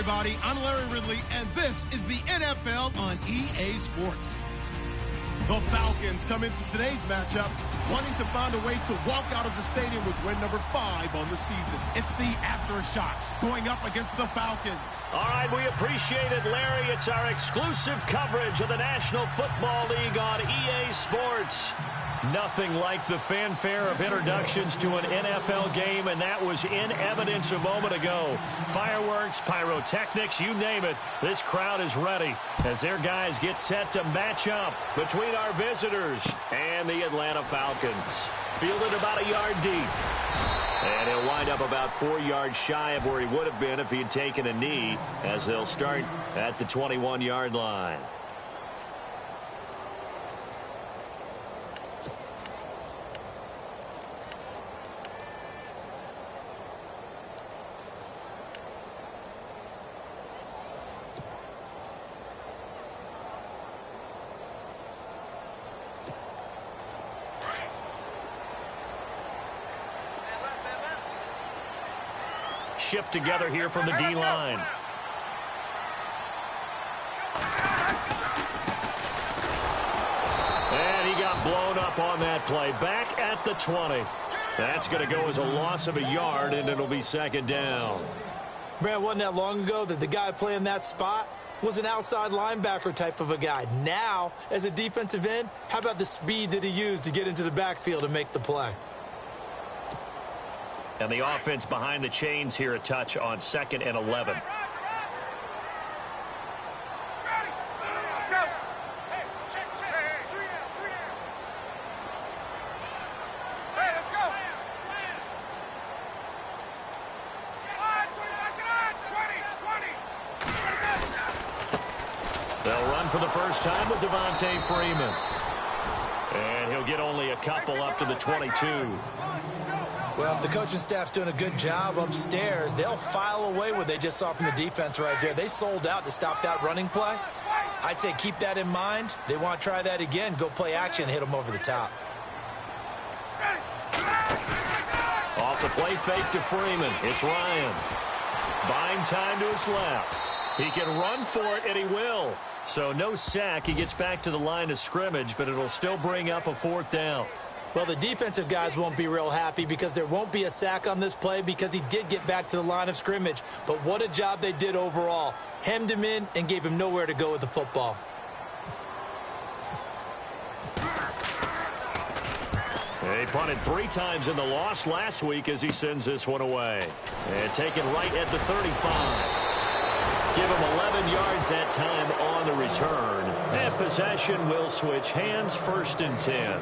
everybody. I'm Larry Ridley, and this is the NFL on EA Sports. The Falcons come into today's matchup wanting to find a way to walk out of the stadium with win number 5 on the season. It's the Aftershocks going up against the Falcons. All right, we appreciate it, Larry. It's our exclusive coverage of the National Football League on EA Sports. Nothing like the fanfare of introductions to an NFL game, and that was in evidence a moment ago. Fireworks, pyrotechnics, you name it. This crowd is ready as their guys get set to match up between our visitors and the Atlanta Falcons. Fielded about a yard deep. And he'll wind up about 4 yards shy of where he would have been if he had taken a knee, as they'll start at the 21-yard line. Shift together here from the D-line. And he got blown up on that play. Back at the 20. That's going to go as a loss of a yard, and it'll be second down. Man, wasn't that long ago that the guy playing that spot was an outside linebacker type of a guy. Now, as a defensive end, how about the speed that he used to get into the backfield and make the play? And the offense behind the chains here a touch on 2nd and 11. They'll run for the first time with Devontae Freeman. And he'll get only a couple up to the 22. Well, if the coaching staff's doing a good job upstairs, they'll file away what they just saw from the defense right there. They sold out to stop that running play. I'd say keep that in mind. They want to try that again. Go play action and hit them over the top. Off the play fake to Freeman. It's Ryan. Buying time to his left. He can run for it, and he will. So no sack. He gets back to the line of scrimmage, but it'll still bring up a 4th down. Well, the defensive guys won't be real happy because there won't be a sack on this play because he did get back to the line of scrimmage. But what a job they did overall. Hemmed him in and gave him nowhere to go with the football. He punted 3 times in the loss last week as he sends this one away. And taken right at the 35. Give him 11 yards that time on the return. And possession will switch hands, 1st and 10.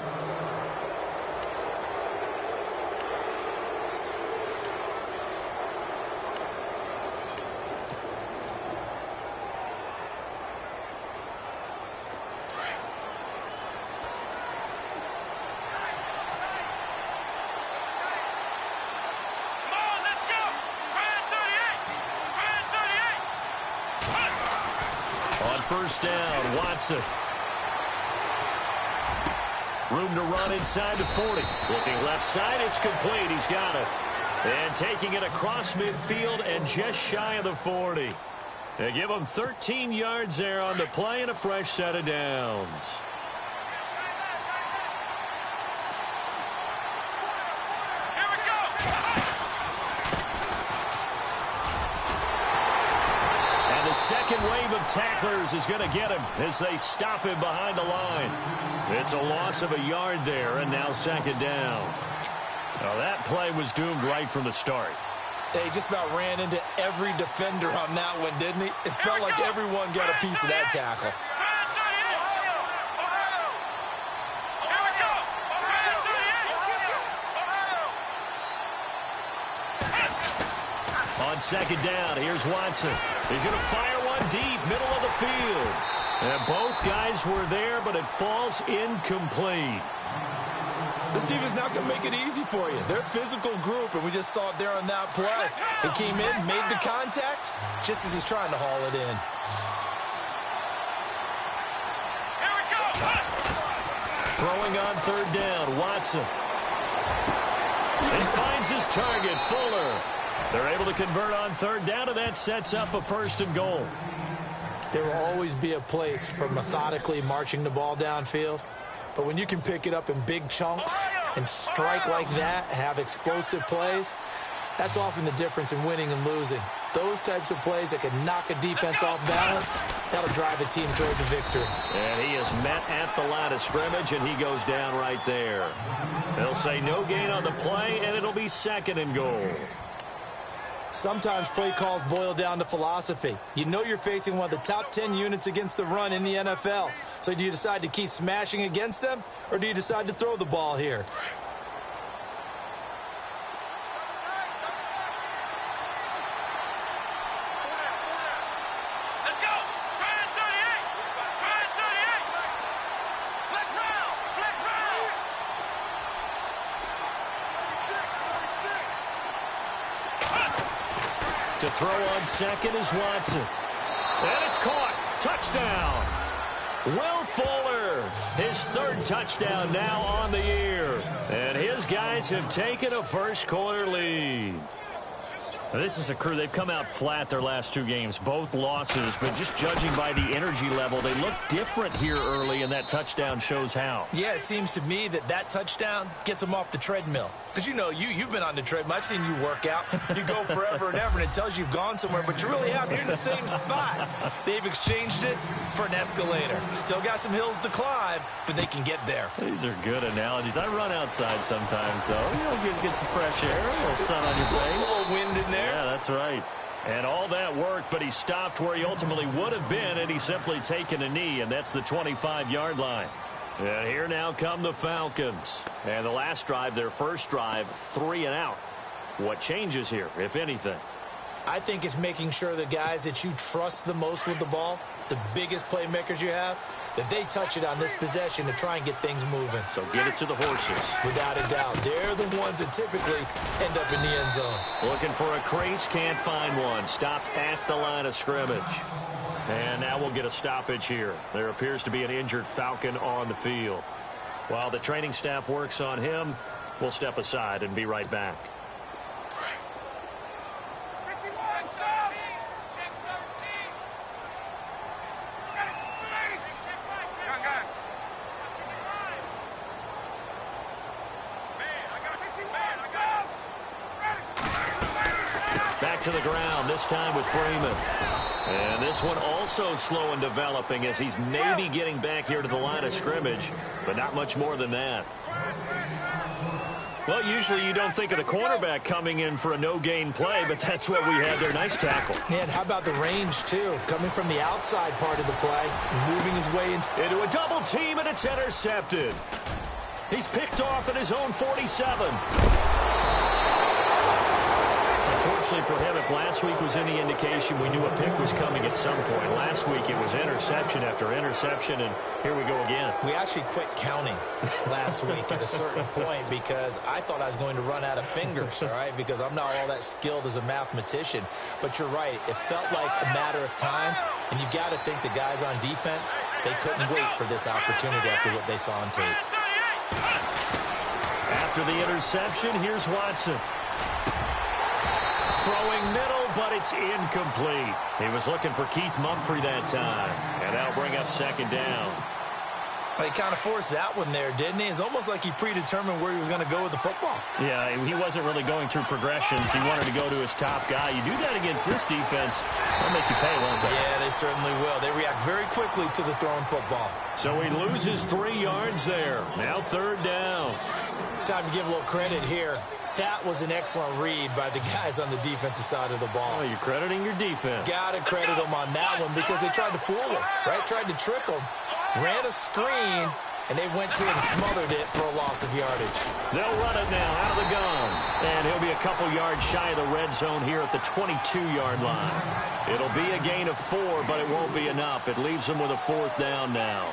First down, Watson. Room to run inside the 40. Looking left side, it's complete. He's got it. And taking it across midfield and just shy of the 40. They give him 13 yards there on the play and a fresh set of downs. Second wave of tacklers is going to get him as they stop him behind the line. It's a loss of a yard there, and now second down. Now that play was doomed right from the start. They just about ran into every defender on that one, didn't he? It felt like everyone got a piece of that tackle. On second down, here's Watson. He's going to fire one deep, middle of the field. And both guys were there, but it falls incomplete. This team is not going to make it easy for you. They're a physical group, and we just saw it there on that play. He came in, made the contact, just as he's trying to haul it in. Here we go. Throwing on third down, Watson. And finds his target, Fuller. They're able to convert on third down, and that sets up a 1st and goal. There will always be a place for methodically marching the ball downfield. But when you can pick it up in big chunks and strike like that, have explosive plays, that's often the difference in winning and losing. Those types of plays that can knock a defense off balance, that'll drive a team towards a victory. And he is met at the line of scrimmage, and he goes down right there. They'll say no gain on the play, and it'll be 2nd and goal. Sometimes play calls boil down to philosophy. You know you're facing one of the top 10 units against the run in the NFL. So do you decide to keep smashing against them, or do you decide to throw the ball here? To throw on 2nd is Watson. And it's caught. Touchdown. Will Fuller, his 3rd touchdown now on the year. And his guys have taken a first-quarter lead. Now, this is a crew. They've come out flat their last 2 games, both losses. But just judging by the energy level, they look different here early, and that touchdown shows how. Yeah, it seems to me that touchdown gets them off the treadmill. Because, you know, you've been on the treadmill. I've seen you work out. You go forever and ever, and it tells you you've gone somewhere, but you really have. You're in the same spot. They've exchanged it for an escalator. Still got some hills to climb, but they can get there. These are good analogies. I run outside sometimes, though. You know, get some fresh air, a little sun on your face. A little wind in there. Yeah, that's right. And all that worked, but he stopped where he ultimately would have been, and he's simply taken a knee, and that's the 25-yard line. And here now come the Falcons. And the last drive, their first drive, 3 and out. What changes here, if anything? I think it's making sure the guys that you trust the most with the ball, the biggest playmakers you have, that they touch it on this possession to try and get things moving. So get it to the horses. Without a doubt. They're the ones that typically end up in the end zone. Looking for a crease, can't find one. Stopped at the line of scrimmage. And now we'll get a stoppage here. There appears to be an injured Falcon on the field. While the training staff works on him, we'll step aside and be right back. Back to the ground, this time with Freeman. And this one also slow in developing as he's maybe getting back here to the line of scrimmage, but not much more than that. Well, usually you don't think of the cornerback coming in for a no-gain play, but that's what we had there. Nice tackle. And how about the range, too? Coming from the outside part of the play, moving his way into a double team, and it's intercepted. He's picked off at his own 47. Unfortunately for him, if last week was any indication, we knew a pick was coming at some point. Last week it was interception after interception, and here we go again. We actually quit counting last week at a certain point because I thought I was going to run out of fingers, all right, because I'm not all that skilled as a mathematician. But you're right. It felt like a matter of time, and you got to think the guys on defense, they couldn't wait for this opportunity after what they saw on tape. After the interception, here's Watson. Throwing middle, but it's incomplete. He was looking for Keith Mumphrey that time, and that'll bring up 2nd down. Well, he kind of forced that one there, didn't he? It's almost like he predetermined where he was going to go with the football. Yeah, he wasn't really going through progressions. He wanted to go to his top guy. You do that against this defense, they'll make you pay, won't they? Yeah, they certainly will. They react very quickly to the thrown football. So he loses 3 yards there. Now 3rd down. Time to give a little credit here. That was an excellent read by the guys on the defensive side of the ball. Oh, you're crediting your defense. Got to credit them on that one because they tried to fool him, right? Tried to trick him. Ran a screen, and they went to it and smothered it for a loss of yardage. They'll run it now out of the gun. And he'll be a couple yards shy of the red zone here at the 22-yard line. It'll be a gain of 4, but it won't be enough. It leaves them with a 4th down now.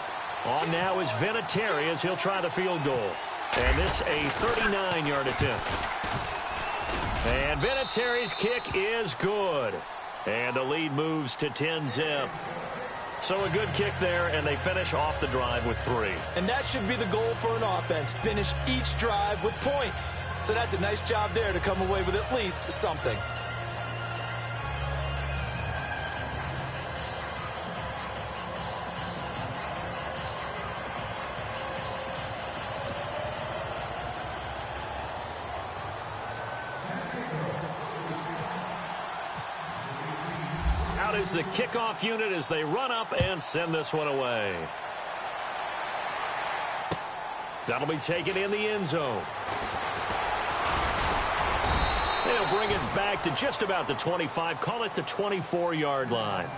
On now is Vinatieri as he'll try the field goal. And this a 39-yard attempt. And Vinatieri's kick is good. And the lead moves to 10-zip. So a good kick there, and they finish off the drive with 3. And that should be the goal for an offense. Finish each drive with points. So that's a nice job there to come away with at least something. is the kickoff unit as they run up and send this one away. That'll be taken in the end zone. They'll bring it back to just about the 25, call it the 24-yard line.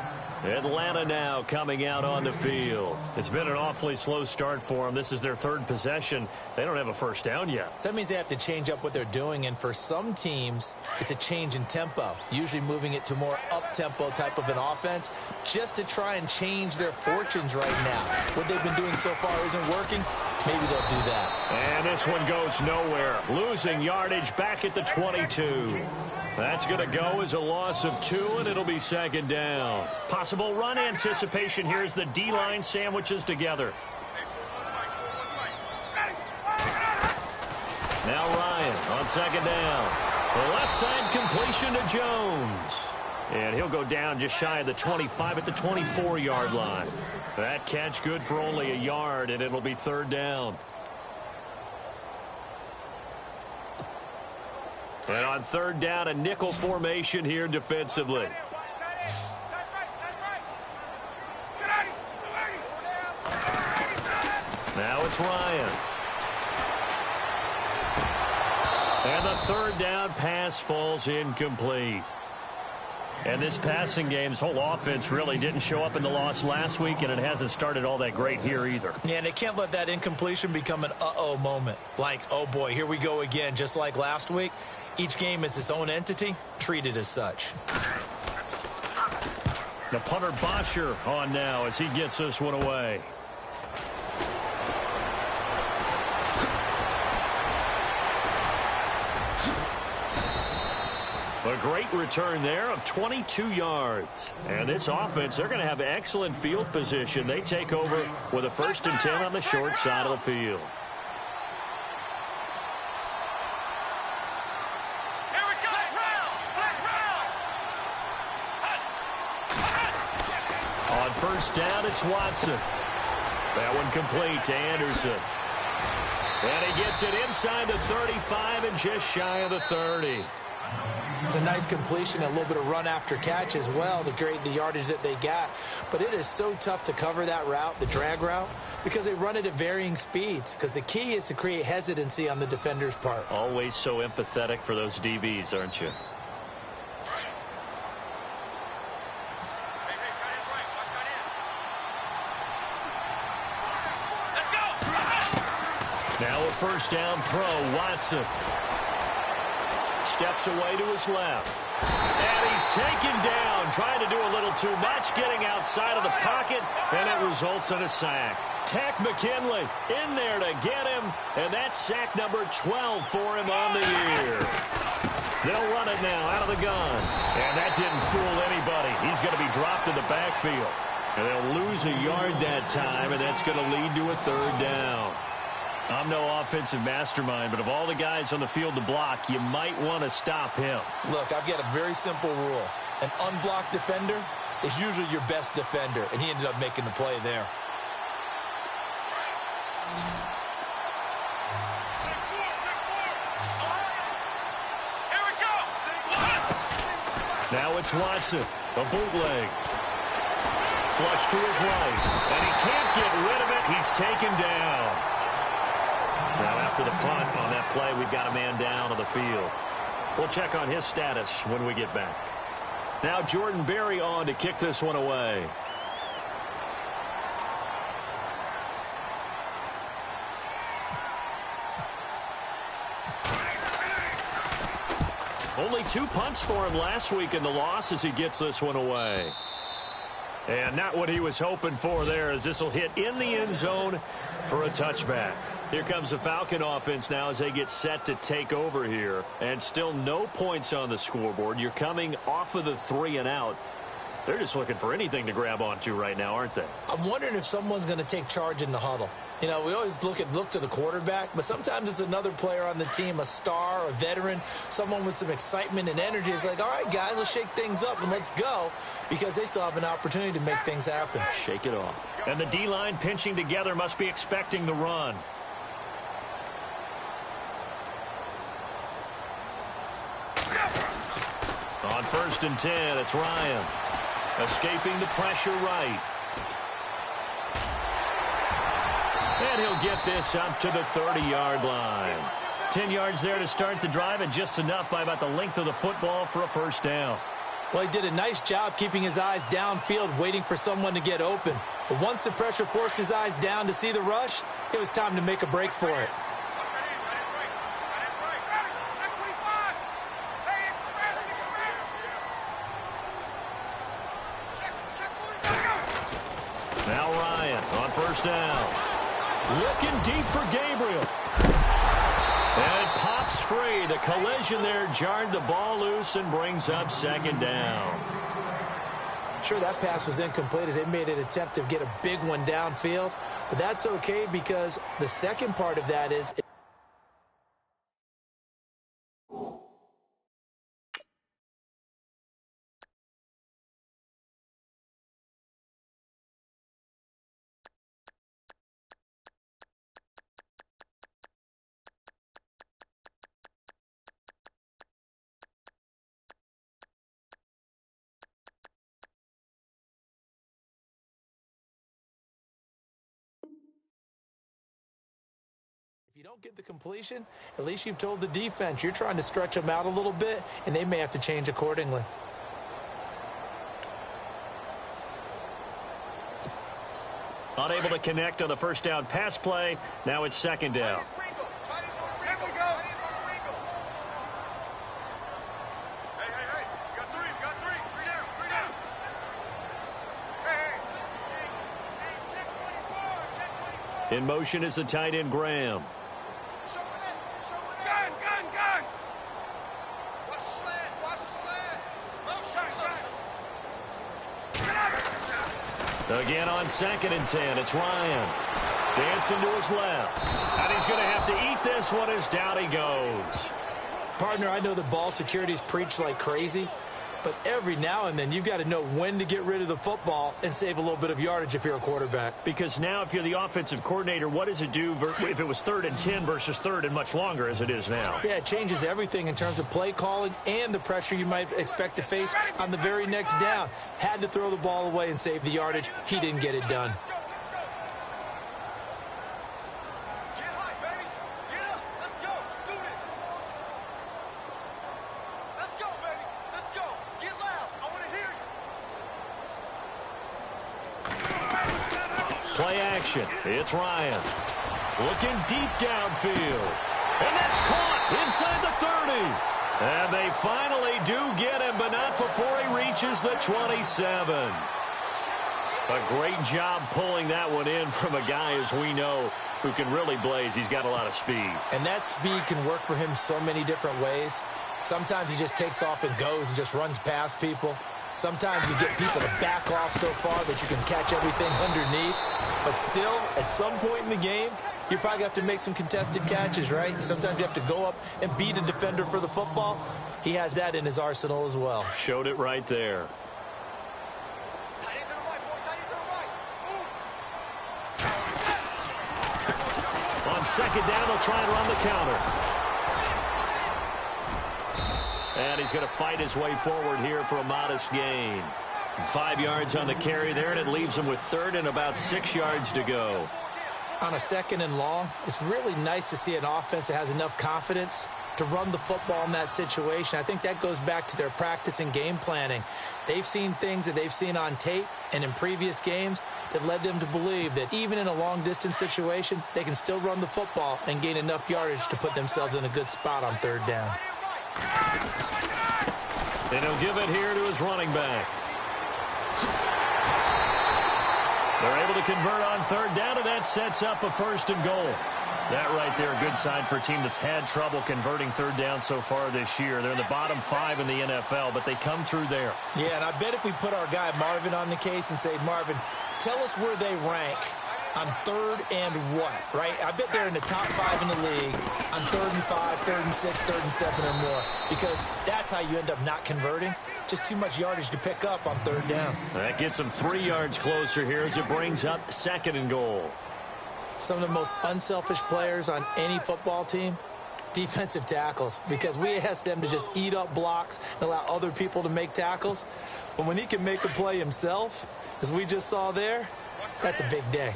Atlanta now coming out on the field. It's been an awfully slow start for them. This is their third possession. They don't have a first down yet. So that means they have to change up what they're doing, and for some teams, it's a change in tempo, usually moving it to more up-tempo type of an offense just to try and change their fortunes right now. What they've been doing so far isn't working. Maybe they'll do that. And this one goes nowhere. Losing yardage back at the 22. That's going to go as a loss of 2, and it'll be second down. Possible run anticipation here as the D-line sandwiches together. Now Ryan on second down. The left side completion to Jones. And he'll go down just shy of the 25 at the 24-yard line. That catch good for only a yard, and it'll be third down. And on third down, a nickel formation here defensively. Now it's Ryan. And the third down pass falls incomplete. And this passing game, this whole offense really didn't show up in the loss last week, and it hasn't started all that great here either. Yeah, and they can't let that incompletion become an uh-oh moment. Like, oh boy, here we go again, just like last week. Each game is its own entity, treated as such. The punter Bosher on now as he gets this one away. A great return there of 22 yards. And this offense, they're going to have excellent field position. They take over with a 1st and 10 on the short side of the field. On first down, it's Watson. That one complete to Anderson. And he gets it inside the 35 and just shy of the 30. It's a nice completion, a little bit of run after catch as well to create the yardage that they got. But it is so tough to cover that route, the drag route, because they run it at varying speeds. Because the key is to create hesitancy on the defender's part. Always so empathetic for those DBs, aren't you? Now a first down throw, Watson. Steps away to his left. And he's taken down, trying to do a little too much, getting outside of the pocket, and it results in a sack. Tech McKinley in there to get him, and that's sack number 12 for him on the year. They'll run it now out of the gun. And that didn't fool anybody. He's going to be dropped in the backfield. And they'll lose a yard that time, and that's going to lead to a third down. I'm no offensive mastermind, but of all the guys on the field to block, you might want to stop him. Look, I've got a very simple rule. An unblocked defender is usually your best defender, and he ended up making the play there. Now it's Watson, a bootleg. Flush to his right, and he can't get rid of it. He's taken down. Now after the punt on that play, we've got a man down on the field. We'll check on his status when we get back. Now Jordan Berry on to kick this one away. Only 2 punts for him last week in the loss as he gets this one away. And not what he was hoping for there, as this will hit in the end zone for a touchback. Here comes the Falcon offense now as they get set to take over here. And still no points on the scoreboard. You're coming off of the 3 and out. They're just looking for anything to grab onto right now, aren't they? I'm wondering if someone's going to take charge in the huddle. You know, we always look to the quarterback, but sometimes it's another player on the team, a star, a veteran, someone with some excitement and energy. It's like, all right, guys, let's shake things up and let's go, because they still have an opportunity to make things happen. Shake it off. And the D-line pinching together must be expecting the run. On 1st and 10, it's Ryan. Escaping the pressure right. And he'll get this up to the 30-yard line. 10 yards there to start the drive, and just enough by about the length of the football for a first down. Well, he did a nice job keeping his eyes downfield, waiting for someone to get open. But once the pressure forced his eyes down to see the rush, it was time to make a break for it. Now Ryan on first down. Looking deep for Gabriel. And it pops free. The collision there jarred the ball loose and brings up second down. Sure, that pass was incomplete as they made an attempt to get a big one downfield. But that's okay because the second part of that is... If you don't get the completion, at least you've told the defense you're trying to stretch them out a little bit, and they may have to change accordingly. Unable to connect on the first down pass play. Now it's second down. In motion is the tight end, Graham. Again on 2nd and 10, it's Ryan. Dancing to his left. And he's going to have to eat this one as down he goes. Partner, I know the ball security's preached like crazy, but every now and then you've got to know when to get rid of the football and save a little bit of yardage if you're a quarterback. Because now if you're the offensive coordinator, what does it do if it was 3rd and 10 versus 3rd and much longer as it is now? Yeah, it changes everything in terms of play calling and the pressure you might expect to face on the very next down. Had to throw the ball away and save the yardage. He didn't get it done. Play action. It's Ryan. Looking deep downfield. And that's caught inside the 30. And they finally do get him, but not before he reaches the 27. A great job pulling that one in from a guy, as we know, who can really blaze. He's got a lot of speed. And that speed can work for him so many different ways. Sometimes he just takes off and goes and just runs past people. Sometimes you get people to back off so far that you can catch everything underneath. But still, at some point in the game, you probably have to make some contested catches, right? Sometimes you have to go up and beat a defender for the football. He has that in his arsenal as well. Showed it right there. On second down, they'll try and run the counter. And he's going to fight his way forward here for a modest gain. 5 yards on the carry there, and it leaves him with 3rd and about 6 yards to go. On a 2nd and long, it's really nice to see an offense that has enough confidence to run the football in that situation. I think that goes back to their practice and game planning. They've seen things that they've seen on tape and in previous games that led them to believe that even in a long-distance situation, they can still run the football and gain enough yardage to put themselves in a good spot on 3rd down. And he'll give it here to his running back. They're able to convert on 3rd down, and that sets up a 1st and goal. That right there, a good sign for a team that's had trouble converting 3rd down so far this year. They're in the bottom 5 in the NFL, but they come through there. Yeah, and I bet if we put our guy Marvin on the case and say, Marvin, tell us where they rank on 3rd and what, right? I bet they're in the top 5 in the league on 3rd and 5, 3rd and 6, 3rd and 7 or more, because that's how you end up not converting. Just too much yardage to pick up on 3rd down. That gets them 3 yards closer here as it brings up 2nd and goal. Some of the most unselfish players on any football team, defensive tackles, because we ask them to just eat up blocks and allow other people to make tackles. But when he can make a play himself, as we just saw there, that's a big day.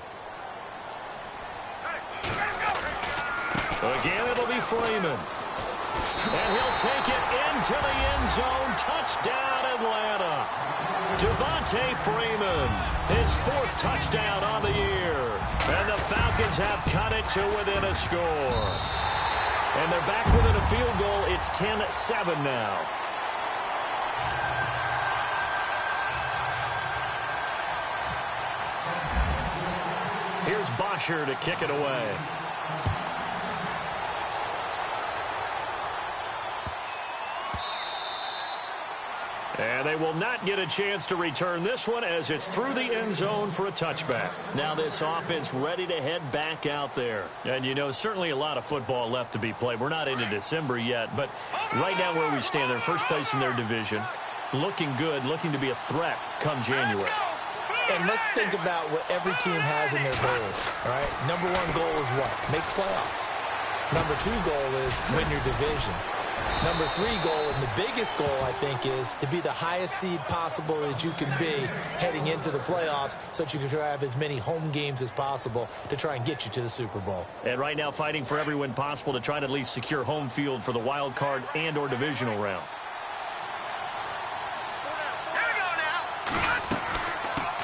Again, it'll be Freeman. And he'll take it into the end zone. Touchdown, Atlanta. Devontae Freeman, his 4th touchdown on the year. And the Falcons have cut it to within a score. And they're back within a field goal. It's 10-7 now. Here's Bosher to kick it away. And they will not get a chance to return this one as it's through the end zone for a touchback. Now this offense ready to head back out there. And, you know, certainly a lot of football left to be played. We're not into December yet, but right now where we stand, they're first place in their division. Looking good, looking to be a threat come January. And let's think about what every team has in their goals, all right? Number 1 goal is what? Make playoffs. Number 2 goal is win your division. Number 3 goal, and the biggest goal, I think, is to be the highest seed possible that you can be heading into the playoffs so that you can have as many home games as possible to try and get you to the Super Bowl. And right now fighting for every win possible to try to at least secure home field for the wild card and or divisional round.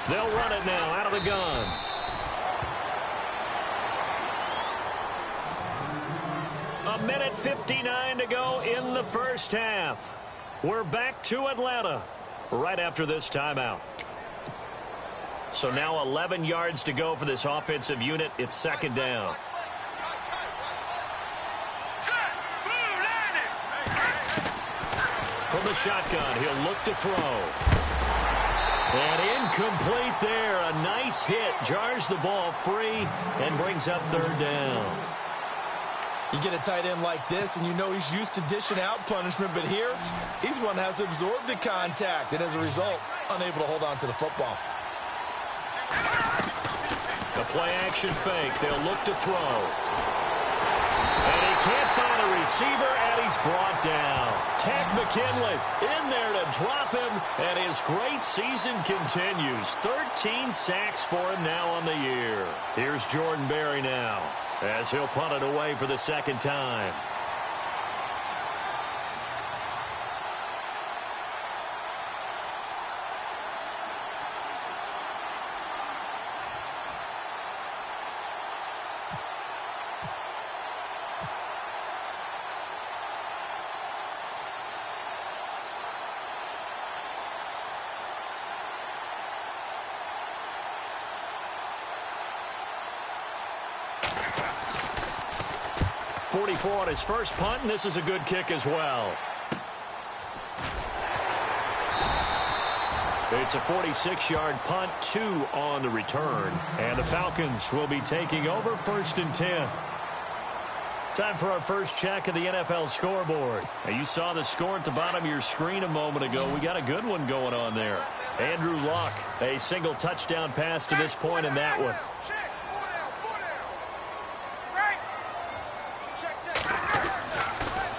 They'll run it now out of the gun. A minute 59 to go in the first half. We're back to Atlanta right after this timeout. So now 11 yards to go for this offensive unit. It's 2nd down. From the shotgun, he'll look to throw. And incomplete there. A nice hit. Jars the ball free and brings up 3rd down. You get a tight end like this, and you know he's used to dishing out punishment, but here, he's one that has to absorb the contact, and as a result, unable to hold on to the football. The play-action fake. They'll look to throw. And he can't find a receiver, and he's brought down. Ted McKinley in there to drop him, and his great season continues. 13 sacks for him now on the year. Here's Jordan Berry now, as he'll punt it away for the 2nd time. .44 on his first punt, and this is a good kick as well. It's a 46-yard punt, 2 on the return. And the Falcons will be taking over 1st and 10. Time for our first check of the NFL scoreboard. Now, you saw the score at the bottom of your screen a moment ago. We got a good one going on there. Andrew Luck, a single touchdown pass to this point in that one.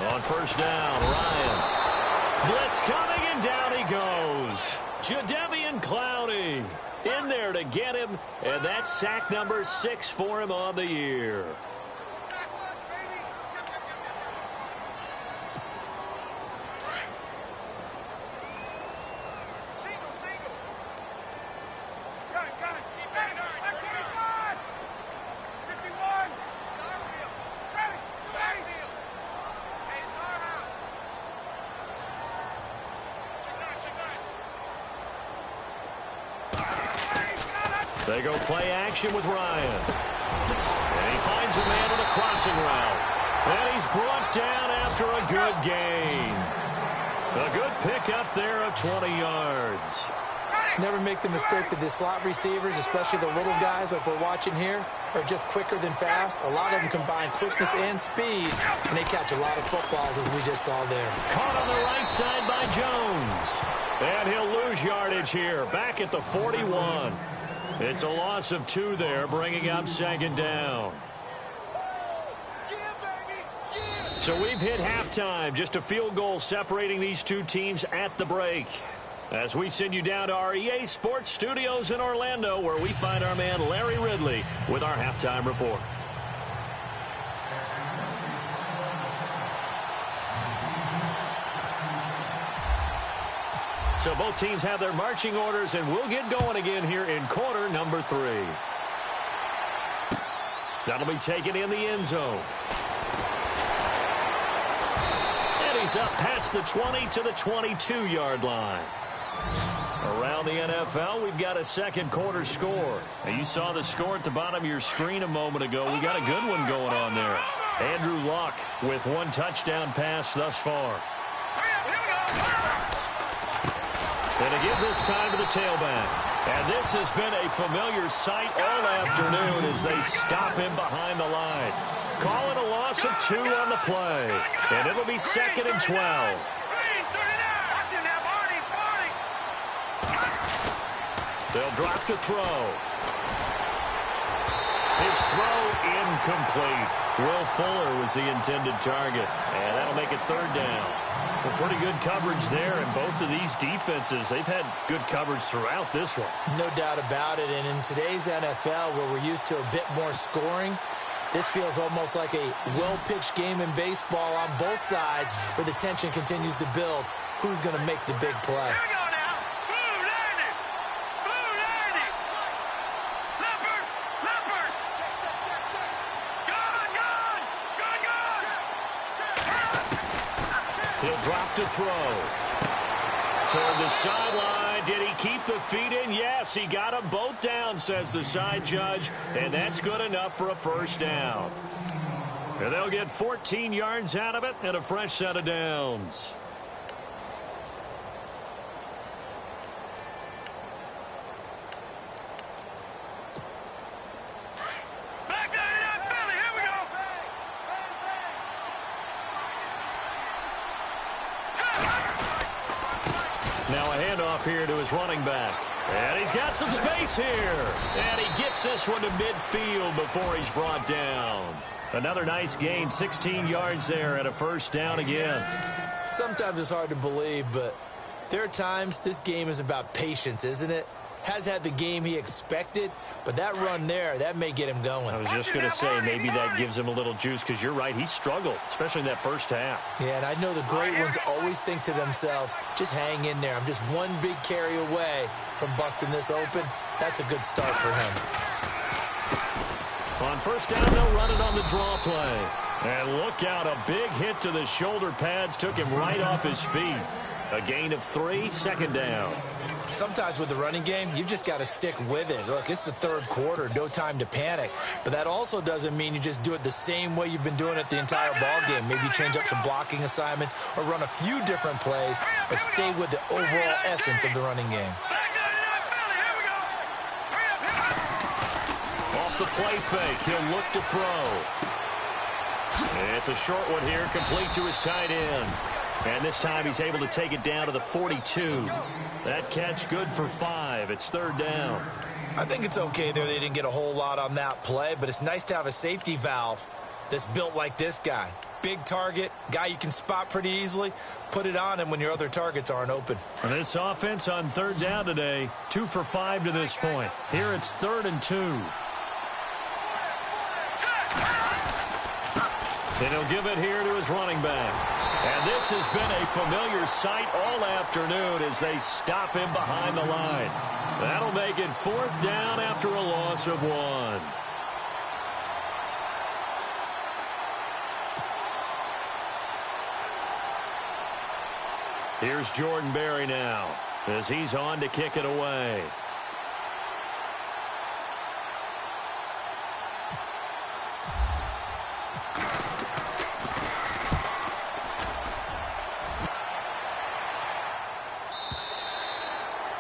On 1st down, Ryan. Blitz coming, and down he goes. Jadeveon Clowney in there to get him, and that's sack number 6 for him on the year. They go play action with Ryan. And he finds a man on a crossing route. And he's brought down after a good gain. A good pickup there of 20 yards. Never make the mistake that the slot receivers, especially the little guys like we're watching here, are just quicker than fast. A lot of them combine quickness and speed, and they catch a lot of footballs, as we just saw there. Caught on the right side by Jones. And he'll lose yardage here, back at the 41. It's a loss of 2 there, bringing up 2nd down. So we've hit halftime. Just a field goal separating these two teams at the break. as we send you down to our EA Sports Studios in Orlando, where we find our man Larry Ridley with our halftime report. So both teams have their marching orders, and we'll get going again here in quarter number 3. That'll be taken in the end zone. And he's up past the 20 to the 22-yard line. Around the NFL, we've got a second quarter score. Now, you saw the score at the bottom of your screen a moment ago. We got a good one going on there. Andrew Luck with 1 touchdown pass thus far. And to give this time to the tailback. And this has been a familiar sight all afternoon as they stop him behind the line. Calling a loss of 2 on the play. And it'll be 2nd and 12. They'll drop to throw. His throw incomplete. Will Fuller was the intended target. And that'll make it 3rd down. Well, pretty good coverage there, and both of these defenses, they've had good coverage throughout this one. No doubt about it, and in today's NFL, where we're used to a bit more scoring, this feels almost like a well-pitched game in baseball on both sides, where the tension continues to build. Who's going to make the big play? He'll drop to throw. Toward the sideline. Did he keep the feet in? Yes, he got them both down, says the side judge. And that's good enough for a 1st down. And they'll get 14 yards out of it and a fresh set of downs. Now a handoff here to his running back. And he's got some space here. And he gets this one to midfield before he's brought down. Another nice gain, 16 yards there and a 1st down again. Sometimes it's hard to believe, but there are times this game is about patience, isn't it? Has had the game he expected, but that run there, that may get him going. I was just going to say, maybe that gives him a little juice, because you're right, he struggled, especially in that 1st half. Yeah, and I know the great ones always think to themselves, just hang in there. I'm just one big carry away from busting this open. That's a good start for him. On 1st down, they'll run it on the draw play. And look out, a big hit to the shoulder pads took him right off his feet. A gain of 3, 2nd down. Sometimes with the running game, you've just got to stick with it. Look, it's the 3rd quarter, no time to panic. But that also doesn't mean you just do it the same way you've been doing it the entire ball game. Maybe change up some blocking assignments or run a few different plays, but stay with the overall essence of the running game. Off the play fake, he'll look to throw. It's a short one here, complete to his tight end. And this time he's able to take it down to the 42. That catch good for 5. It's 3rd down. I think it's okay there. They didn't get a whole lot on that play, but it's nice to have a safety valve that's built like this guy. Big target, guy you can spot pretty easily. Put it on him when your other targets aren't open. And this offense on 3rd down today, 2 for 5 to this point. Here it's 3rd and 2. And he'll give it here to his running back. And this has been a familiar sight all afternoon as they stop him behind the line. That'll make it 4th down after a loss of 1. Here's Jordan Berry now as he's on to kick it away.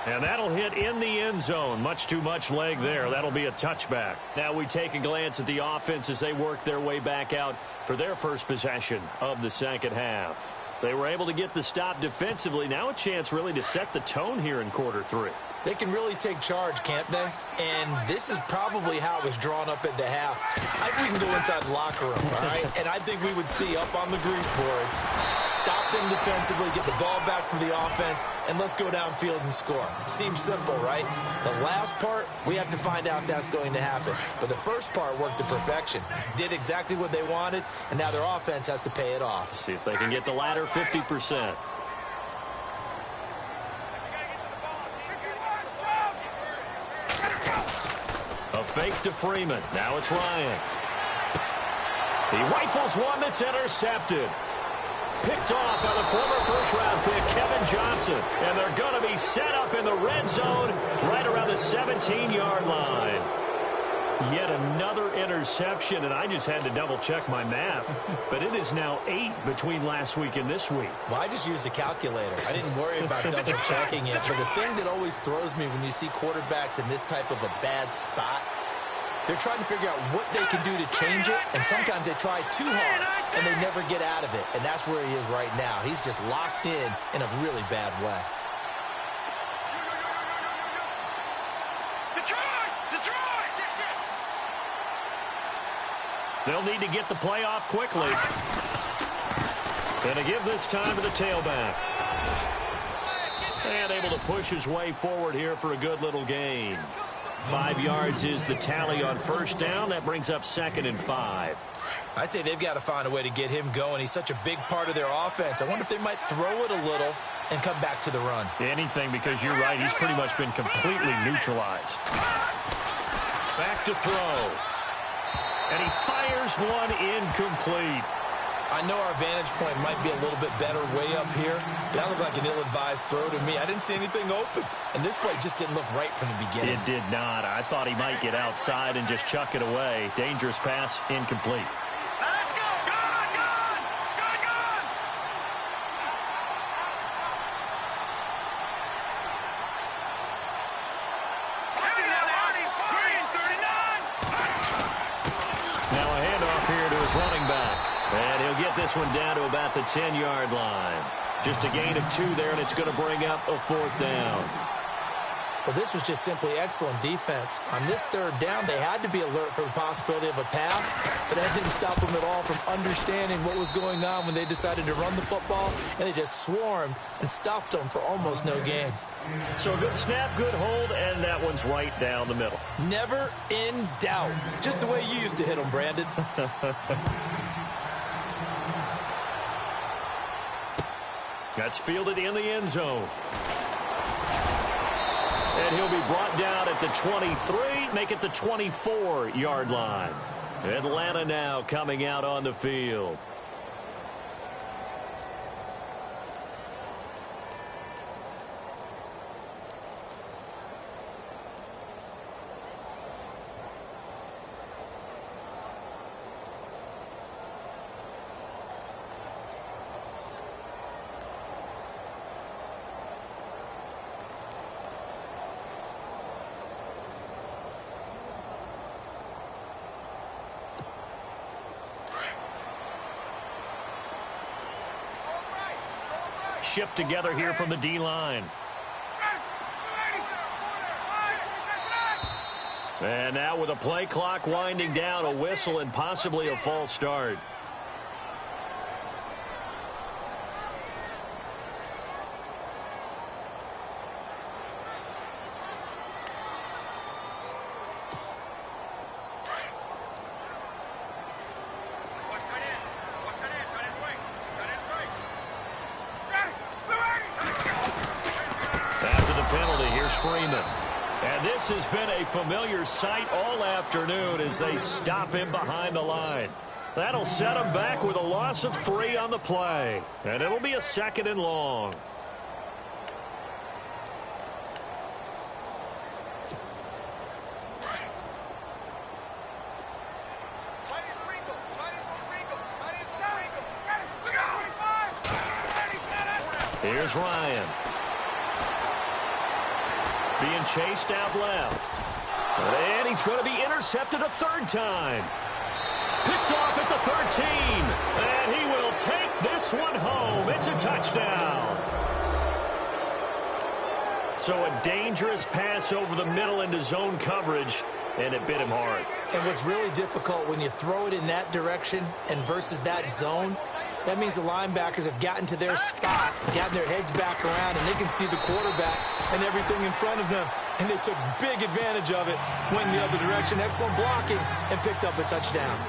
And that'll hit in the end zone. Much too much leg there. That'll be a touchback. Now we take a glance at the offense as they work their way back out for their first possession of the 2nd half. They were able to get the stop defensively. Now a chance really to set the tone here in quarter 3. They can really take charge, can't they? And this is probably how it was drawn up at the half. I think we can go inside the locker room, all right? And I think we would see up on the grease boards, stop them them defensively, get the ball back for the offense, and let's go downfield and score. Seems simple, right? The last part, we have to find out if that's going to happen. But the first part worked to perfection. Did exactly what they wanted, and now their offense has to pay it off. See if they can get the latter 50%. A fake to Freeman. Now it's Ryan. He rifles one that's intercepted. Picked off by the former first-round pick, Kevin Johnson. And they're going to be set up in the red zone right around the 17-yard line. Yet another interception, and I just had to double-check my math. But it is now 8 between last week and this week. Well, I just used a calculator. I didn't worry about double-checking it. But the thing that always throws me when you see quarterbacks in this type of a bad spot, they're trying to figure out what they can do to change it, and sometimes they try too hard, and they never get out of it. And that's where he is right now. He's just locked in a really bad way. They'll need to get the play off quickly. And to give this time to the tailback. And able to push his way forward here for a good little gain. 5 yards is the tally on first down. That brings up 2nd and 5. I'd say they've got to find a way to get him going. He's such a big part of their offense. I wonder if they might throw it a little and come back to the run. Anything, because you're right. He's pretty much been completely neutralized. Back to throw. And he fires one incomplete. I know our vantage point might be a little bit better way up here, but that looked like an ill-advised throw to me. I didn't see anything open, and this play just didn't look right from the beginning. It did not. I thought he might get outside and just chuck it away. Dangerous pass, incomplete. Let's go! Gone! Now a handoff here to his running back. And he'll get this one down to about the 10-yard line. Just a gain of 2 there, and it's going to bring up a 4th down. Well, this was just simply excellent defense. On this 3rd down, they had to be alert for the possibility of a pass, but that didn't stop them at all from understanding what was going on when they decided to run the football, and they just swarmed and stuffed them for almost no gain. So a good snap, good hold, and that one's right down the middle. Never in doubt. Just the way you used to hit them, Brandon. That's fielded in the end zone. And he'll be brought down at the 23, make it the 24-yard line. Atlanta now coming out on the field. Shift together here from the D-line. And now with a play clock winding down, a whistle and possibly a false start. Freeman. And this has been a familiar sight all afternoon as they stop him behind the line. That'll set him back with a loss of 3 on the play. And it'll be a 2nd and long. Here's Ryan. Being chased out left. And he's going to be intercepted a 3rd time. Picked off at the 13. And he will take this one home. It's a touchdown. So a dangerous pass over the middle into zone coverage, and it bit him hard. And what's really difficult when you throw it in that direction and versus that zone, That means the linebackers have gotten to their spot, gotten their heads back around, and they can see the quarterback and everything in front of them. And they took big advantage of it, went the other direction, excellent blocking, and picked up a touchdown.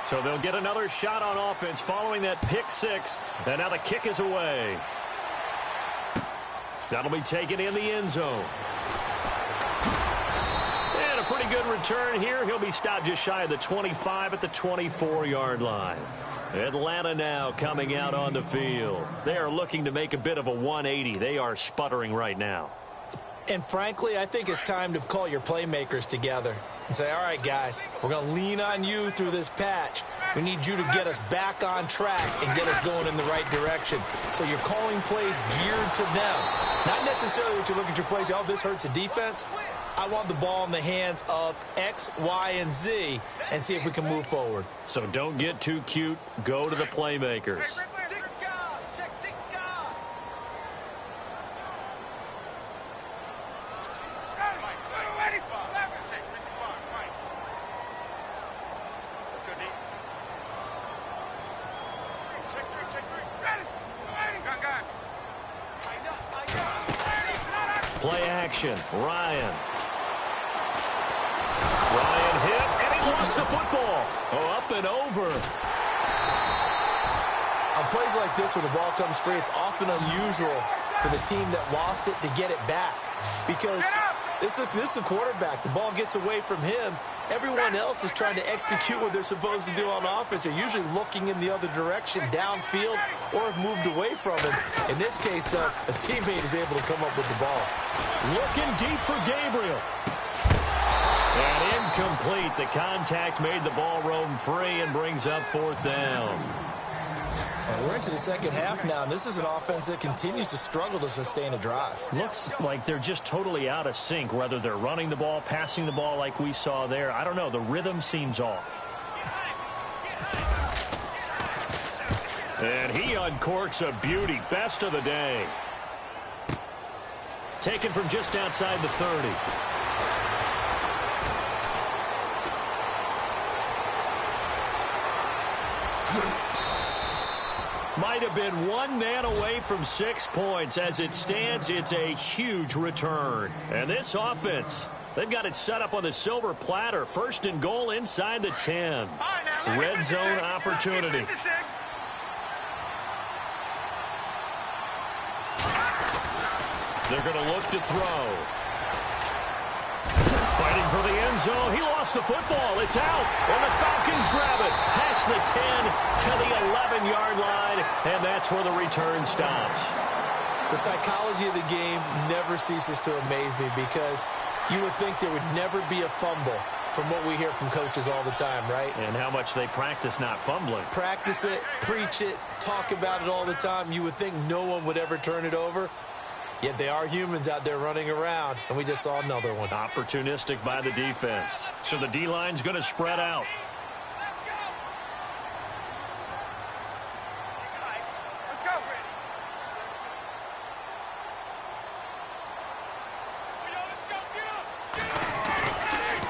So they'll get another shot on offense following that pick six. And now the kick is away. That'll be taken in the end zone. And a pretty good return here. He'll be stopped just shy of the 25 at the 24-yard line. Atlanta now coming out on the field. They are looking to make a bit of a 180. They are sputtering right now. And frankly, I think it's time to call your playmakers together and say, all right, guys, we're going to lean on you through this patch. We need you to get us back on track and get us going in the right direction. So you're calling plays geared to them. Not necessarily what you look at your plays, oh, this hurts the defense. I want the ball in the hands of X, Y, and Z and see if we can move forward. So don't get too cute. Go to the playmakers. Play action. Ryan hit, and he lost the football. Oh, up and over. On plays like this where the ball comes free, it's often unusual for the team that lost it to get it back. Because this is the quarterback. The ball gets away from him. Everyone else is trying to execute what they're supposed to do on offense. They're usually looking in the other direction, downfield, or have moved away from him. In this case, though, a teammate is able to come up with the ball. Looking deep for Gabriel. And incomplete. The contact made the ball roam free and brings up fourth down. And we're into the second half now, and this is an offense that continues to struggle to sustain a drive. Looks like they're just totally out of sync, whether they're running the ball, passing the ball like we saw there. I don't know. The rhythm seems off. And he uncorks a beauty. Best of the day. Taken from just outside the 30. Might have been one man away from 6 points. As it stands, it's a huge return. And this offense, they've got it set up on the silver platter. First and goal inside the 10. Red zone opportunity. They're going to look to throw. Fighting for the end zone. He lost the football. It's out. And the Falcons grab it. Past the 10 to the 11-yard line. And that's where the return stops. The psychology of the game never ceases to amaze me because you would think there would never be a fumble from what we hear from coaches all the time, right? And how much they practice not fumbling. Practice it, preach it, talk about it all the time. You would think no one would ever turn it over. Yet they are humans out there running around, and we just saw another one. Opportunistic by the defense. So the D-line's going to spread out. Let's go.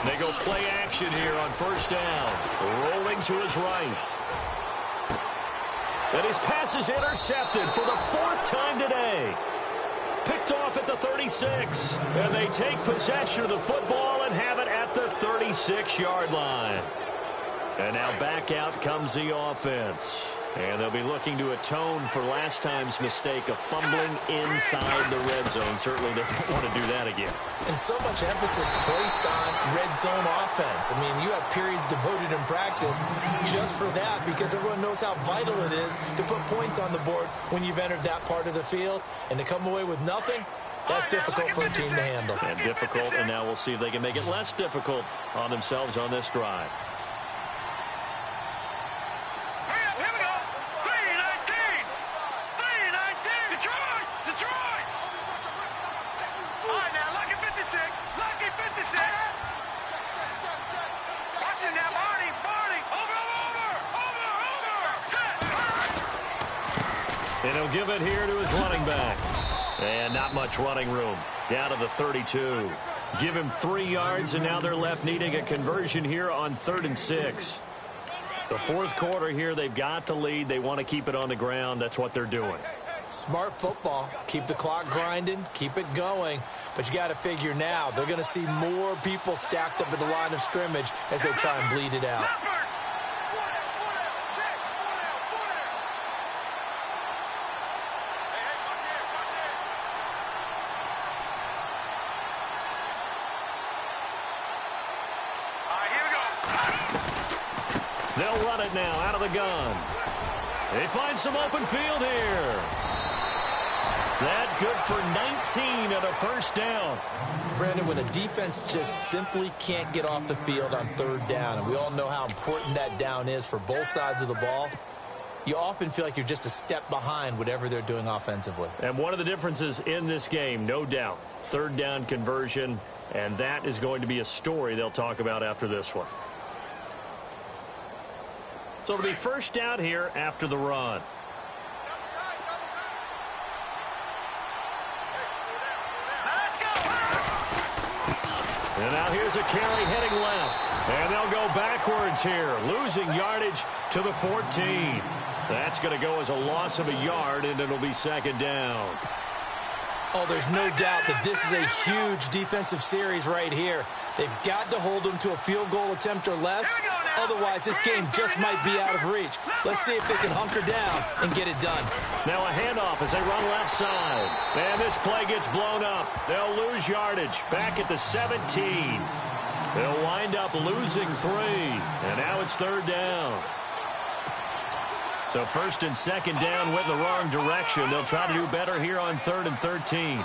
They go play action here on first down. Rolling to his right. And his pass is intercepted for the 4th time today. Picked off at the 36. And they take possession of the football and have it at the 36-yard line. And now back out comes the offense. And they'll be looking to atone for last time's mistake of fumbling inside the red zone. Certainly they don't want to do that again. And so much emphasis placed on red zone offense. I mean, you have periods devoted in practice just for that because everyone knows how vital it is to put points on the board when you've entered that part of the field. And to come away with nothing, that's difficult for a team to handle. And difficult, and now we'll see if they can make it less difficult on themselves on this drive. And he'll give it here to his running back. And not much running room. Down to the 32. Give him 3 yards, and now they're left needing a conversion here on 3rd and 6. The fourth quarter here, they've got the lead. They want to keep it on the ground. That's what they're doing. Smart football. Keep the clock grinding. Keep it going. But you got to figure now, they're going to see more people stacked up at the line of scrimmage as they try and bleed it out. They'll run it now out of the gun. They find some open field here. That good for 19 and a first down. Brandon, when a defense just simply can't get off the field on 3rd down, and we all know how important that down is for both sides of the ball, you often feel like you're just a step behind whatever they're doing offensively. And one of the differences in this game, no doubt, 3rd down conversion, and that is going to be a story they'll talk about after this one. So it'll be first down here after the run. And now here's a carry heading left. And they'll go backwards here, losing yardage to the 14. That's going to go as a loss of a yard, and it'll be 2nd down. Oh, there's no doubt that this is a huge defensive series right here. They've got to hold them to a field goal attempt or less. Otherwise, this game just might be out of reach. Let's see if they can hunker down and get it done. Now a handoff as they run left side. And this play gets blown up. They'll lose yardage back at the 17. They'll wind up losing 3. And now it's 3rd down. So 1st and 2nd down went in the wrong direction. They'll try to do better here on 3rd and 13.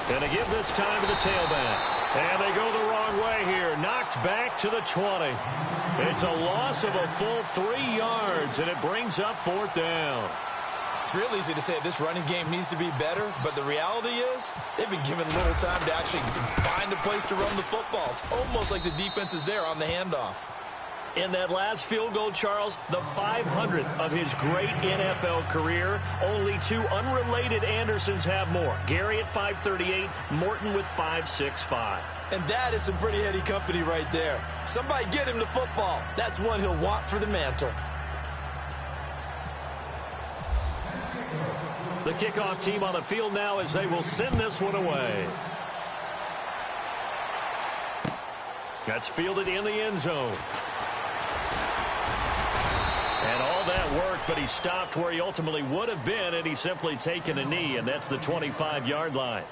And they give this time to the tailback. And they go the wrong way here. Knocked back to the 20. It's a loss of a full 3 yards, and it brings up 4th down. It's real easy to say this running game needs to be better, but the reality is they've been given little time to actually find a place to run the football. It's almost like the defense is there on the handoff. In that last field goal, Charles, the 500th of his great NFL career. Only 2 unrelated Andersons have more. Gary at 538, Morton with 565. And that is some pretty heady company right there. Somebody get him the football. That's one he'll want for the mantle. The kickoff team on the field now as they will send this one away. That's fielded in the end zone. And all that work, but he stopped where he ultimately would have been, and he's simply taken a knee, and that's the 25-yard line.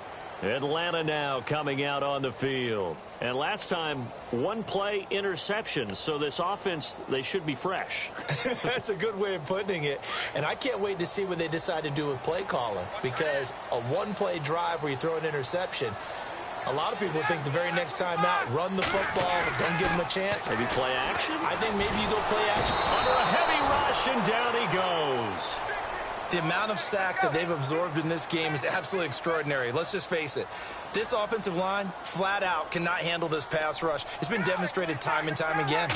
Atlanta now coming out on the field. And last time, 1 play interception, so this offense, they should be fresh. That's a good way of putting it. And I can't wait to see what they decide to do with play calling, because a 1-play drive where you throw an interception, a lot of people think the very next time out, run the football, don't give them a chance. Maybe play action? I think maybe you go play action. Under a heavy rush, and down he goes. The amount of sacks that they've absorbed in this game is absolutely extraordinary. Let's just face it. This offensive line, flat out, cannot handle this pass rush. It's been demonstrated time and time again.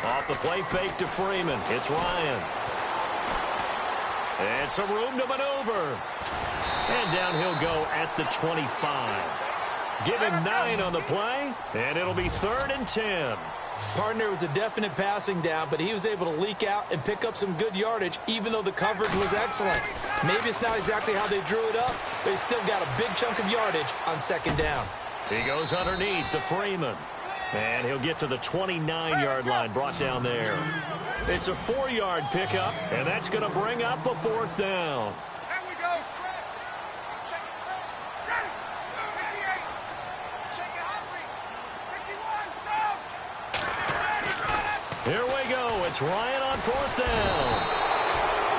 Off the play fake to Freeman. It's Ryan. And some room to maneuver. And down he'll go at the 25. Give him 9 on the play, and it'll be 3rd and 10. Partner, was a definite passing down, but he was able to leak out and pick up some good yardage, even though the coverage was excellent. Maybe it's not exactly how they drew it up, but he still got a big chunk of yardage on 2nd down. He goes underneath to Freeman. And he'll get to the 29-yard line, brought down there. It's a 4-yard pickup, and that's going to bring up a 4th down. Here we go. It's Ryan on 4th down.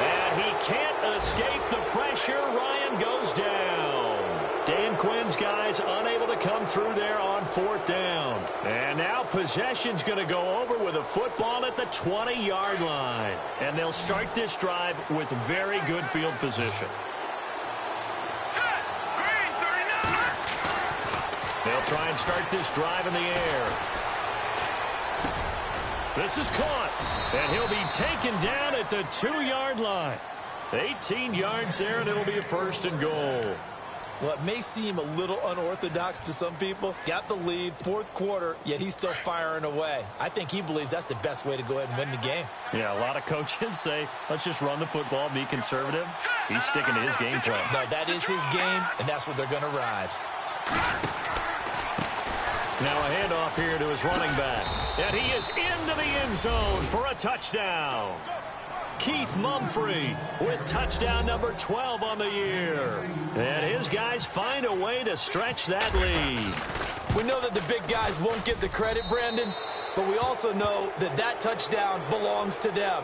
And he can't escape the pressure. Ryan goes down. Dan Quinn's guys unable to come through there on 4th down. And now possession's going to go over with a football at the 20-yard line. And they'll start this drive with very good field position. They'll try and start this drive in the air. This is caught, and he'll be taken down at the 2-yard line. 18 yards there, and it'll be a 1st and goal. Well, it may seem a little unorthodox to some people. Got the lead, 4th quarter, yet he's still firing away. I think he believes that's the best way to go ahead and win the game. Yeah, a lot of coaches say, let's just run the football, be conservative. He's sticking to his game plan. No, that is his game, and that's what they're going to ride. Now a handoff here to his running back. And he is into the end zone for a touchdown. Keith Mumphrey with touchdown number 12 on the year. And his guys find a way to stretch that lead. We know that the big guys won't get the credit, Brandon, but we also know that that touchdown belongs to them.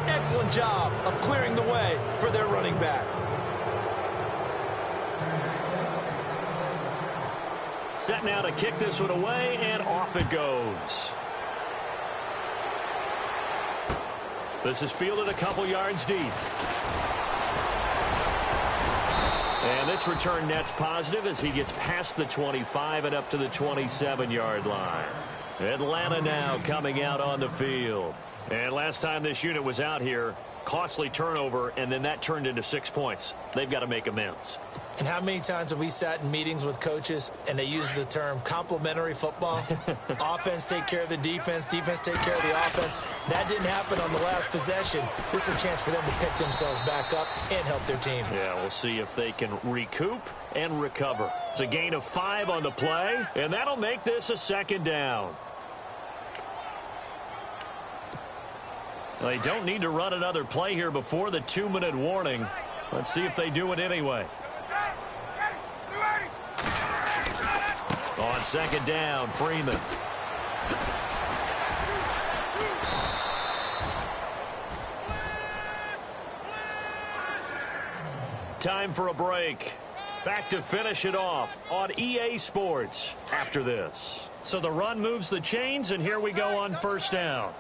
Excellent job of clearing the way for their running back. Set now to kick this one away, and off it goes. This is fielded a couple yards deep. And this return net's positive as he gets past the 25 and up to the 27-yard line. Atlanta now coming out on the field. And last time this unit was out here, costly turnover, and then that turned into 6 points. They've got to make amends. And how many times have we sat in meetings with coaches and they use the term complementary football? Offense take care of the defense, defense take care of the offense. That didn't happen on the last possession. This is a chance for them to pick themselves back up and help their team. Yeah, we'll see if they can recoup and recover. It's a gain of 5 on the play, and that'll make this a 2nd down. They don't need to run another play here before the 2-minute warning. Let's see if they do it anyway. On 2nd down, Freeman. Time for a break. Back to finish it off on EA Sports after this. So the run moves the chains, and here we go on 1st down.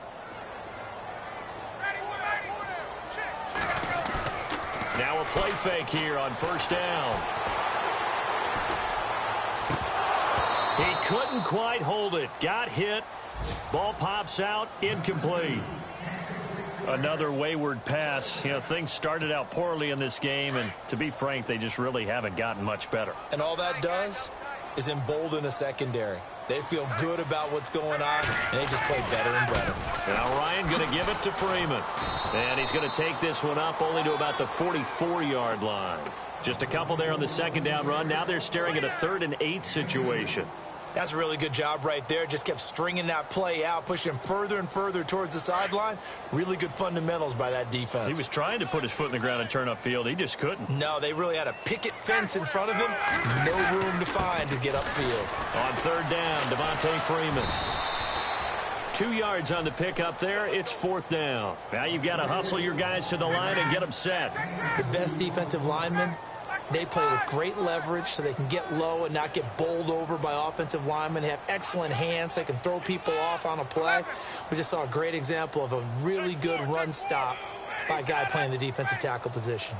Now a play fake here on 1st down. He couldn't quite hold it. Got hit. Ball pops out. Incomplete. Another wayward pass. You know, things started out poorly in this game, and to be frank, they just really haven't gotten much better. And all that does is embolden a secondary. They feel good about what's going on, and they just play better and better. Now Ryan going to give it to Freeman. And he's going to take this one up only to about the 44-yard line. Just a couple there on the 2nd down run. Now they're staring at a 3rd and 8 situation. That's a really good job right there. Just kept stringing that play out, pushing him further and further towards the sideline. Really good fundamentals by that defense. He was trying to put his foot in the ground and turn upfield. He just couldn't. No, they really had a picket fence in front of him. No room to find to get upfield. On 3rd down, Devontae Freeman. 2 yards on the pickup there. It's 4th down. Now you've got to hustle your guys to the line and get them set. The best defensive linemen, they play with great leverage so they can get low and not get bowled over by offensive linemen. They have excellent hands. They can throw people off on a play. We just saw a great example of a really good run stop by a guy playing the defensive tackle position.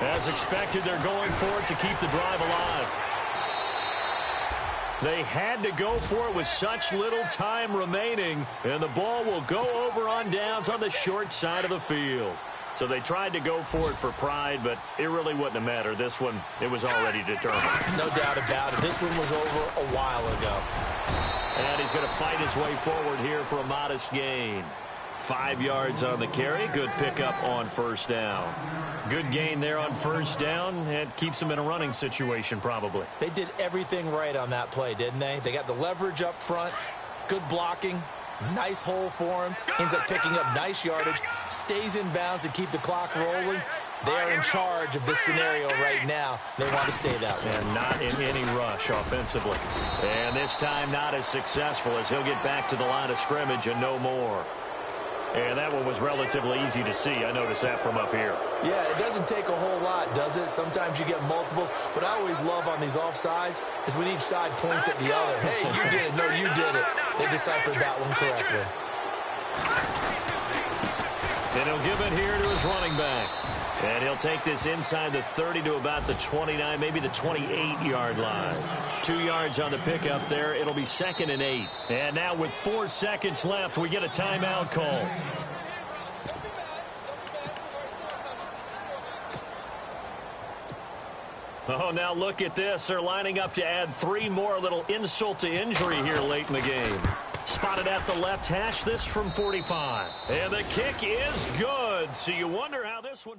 As expected, they're going for it to keep the drive alive. They had to go for it with such little time remaining, and the ball will go over on downs on the short side of the field. So they tried to go for it for pride, but it really wouldn't have mattered. This one, it was already determined. No doubt about it. This one was over a while ago. And he's going to fight his way forward here for a modest gain. 5 yards on the carry. Good pickup on 1st down. Good gain there on 1st down. It keeps them in a running situation probably. They did everything right on that play, didn't they? They got the leverage up front, good blocking, nice hole for him, ends up picking up nice yardage, stays in bounds to keep the clock rolling. They are in charge of this scenario right now. They want to stay that way. And not in any rush offensively. And this time not as successful as he'll get back to the line of scrimmage and no more. And that one was relatively easy to see. I noticed that from up here. Yeah, it doesn't take a whole lot, does it? Sometimes you get multiples. What I always love on these offsides is when each side points at the other. Hey, you did it. No, you did it. They deciphered that one correctly. And he'll give it here to his running back. And he'll take this inside the 30 to about the 29, maybe the 28-yard line. 2 yards on the pickup there. It'll be 2nd and 8. And now with 4 seconds left, we get a timeout call. Oh, now look at this. They're lining up to add 3 more, a little insult to injury here late in the game. Spotted at the left hash, this from 45. And the kick is good. So you wonder how this one...